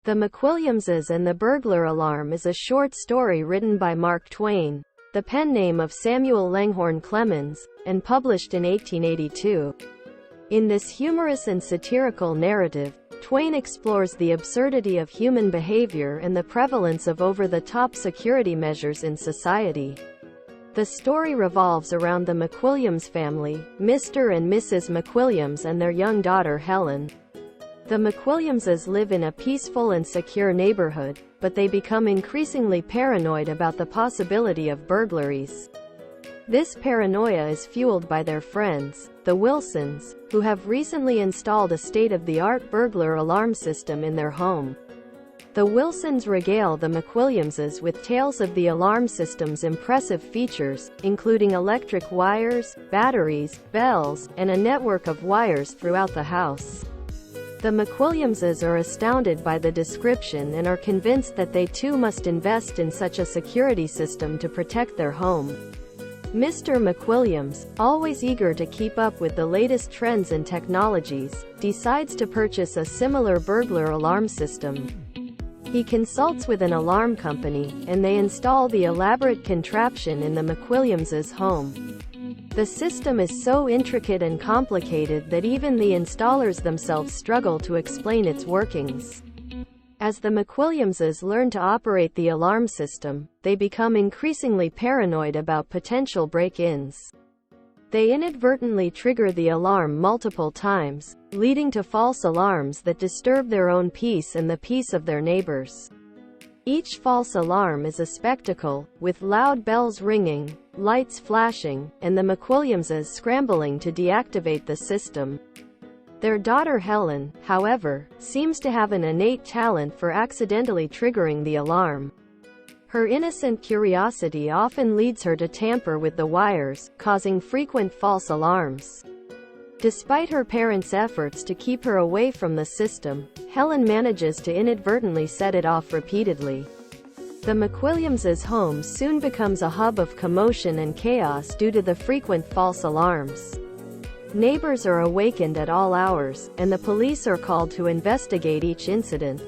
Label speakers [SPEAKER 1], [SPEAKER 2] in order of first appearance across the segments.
[SPEAKER 1] The McWilliamses and the Burglar Alarm is a short story written by Mark Twain, the pen name of Samuel Langhorne Clemens, and published in 1882. In this humorous and satirical narrative, Twain explores the absurdity of human behavior and the prevalence of over-the-top security measures in society. The story revolves around the McWilliams family, Mr. and Mrs. McWilliams and their young daughter Helen. The McWilliamses live in a peaceful and secure neighborhood, but they become increasingly paranoid about the possibility of burglaries. This paranoia is fueled by their friends, the Wilsons, who have recently installed a state-of-the-art burglar alarm system in their home. The Wilsons regale the McWilliamses with tales of the alarm system's impressive features, including electric wires, batteries, bells, and a network of wires throughout the house. The McWilliamses are astounded by the description and are convinced that they too must invest in such a security system to protect their home. Mr. McWilliams, always eager to keep up with the latest trends and technologies, decides to purchase a similar burglar alarm system. He consults with an alarm company, and they install the elaborate contraption in the McWilliamses' home. The system is so intricate and complicated that even the installers themselves struggle to explain its workings. As the McWilliamses learn to operate the alarm system, they become increasingly paranoid about potential break-ins. They inadvertently trigger the alarm multiple times, leading to false alarms that disturb their own peace and the peace of their neighbors. Each false alarm is a spectacle, with loud bells ringing, lights flashing, and the McWilliamses scrambling to deactivate the system. Their daughter Helen, however, seems to have an innate talent for accidentally triggering the alarm. Her innocent curiosity often leads her to tamper with the wires, causing frequent false alarms. Despite her parents' efforts to keep her away from the system, Helen manages to inadvertently set it off repeatedly. The McWilliamses' home soon becomes a hub of commotion and chaos due to the frequent false alarms. Neighbors are awakened at all hours, and the police are called to investigate each incident.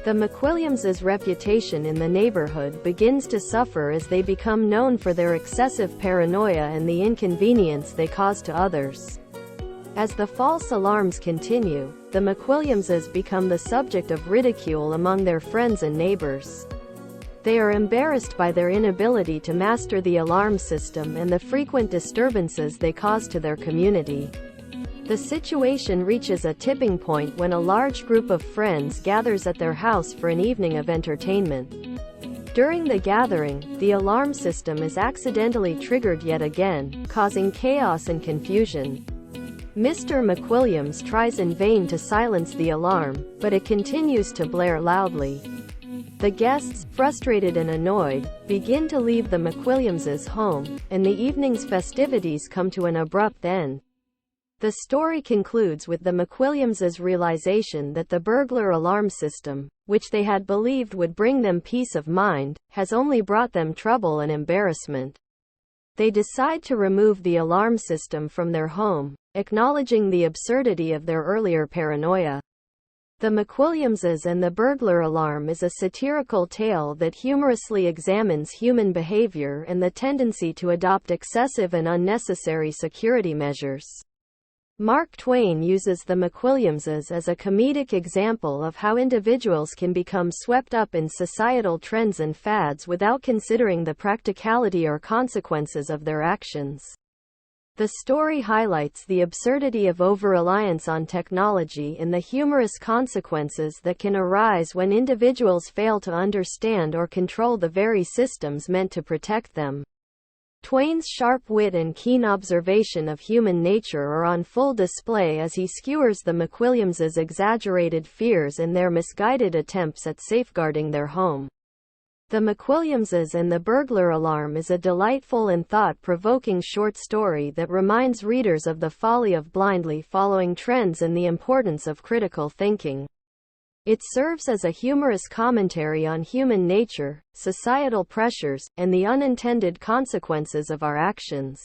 [SPEAKER 1] The McWilliamses' reputation in the neighborhood begins to suffer as they become known for their excessive paranoia and the inconvenience they cause to others. As the false alarms continue, the McWilliamses become the subject of ridicule among their friends and neighbors. They are embarrassed by their inability to master the alarm system and the frequent disturbances they cause to their community. The situation reaches a tipping point when a large group of friends gathers at their house for an evening of entertainment. During the gathering, the alarm system is accidentally triggered yet again, causing chaos and confusion. Mr. McWilliams tries in vain to silence the alarm, but it continues to blare loudly. The guests, frustrated and annoyed, begin to leave the McWilliamses' home, and the evening's festivities come to an abrupt end. The story concludes with the McWilliamses' realization that the burglar alarm system, which they had believed would bring them peace of mind, has only brought them trouble and embarrassment. They decide to remove the alarm system from their home, acknowledging the absurdity of their earlier paranoia. The McWilliamses and the Burglar Alarm is a satirical tale that humorously examines human behavior and the tendency to adopt excessive and unnecessary security measures. Mark Twain uses the McWilliamses as a comedic example of how individuals can become swept up in societal trends and fads without considering the practicality or consequences of their actions. The story highlights the absurdity of over-reliance on technology and the humorous consequences that can arise when individuals fail to understand or control the very systems meant to protect them. Twain's sharp wit and keen observation of human nature are on full display as he skewers the McWilliamses' exaggerated fears and their misguided attempts at safeguarding their home. The McWilliamses and the Burglar Alarm is a delightful and thought-provoking short story that reminds readers of the folly of blindly following trends and the importance of critical thinking. It serves as a humorous commentary on human nature, societal pressures, and the unintended consequences of our actions.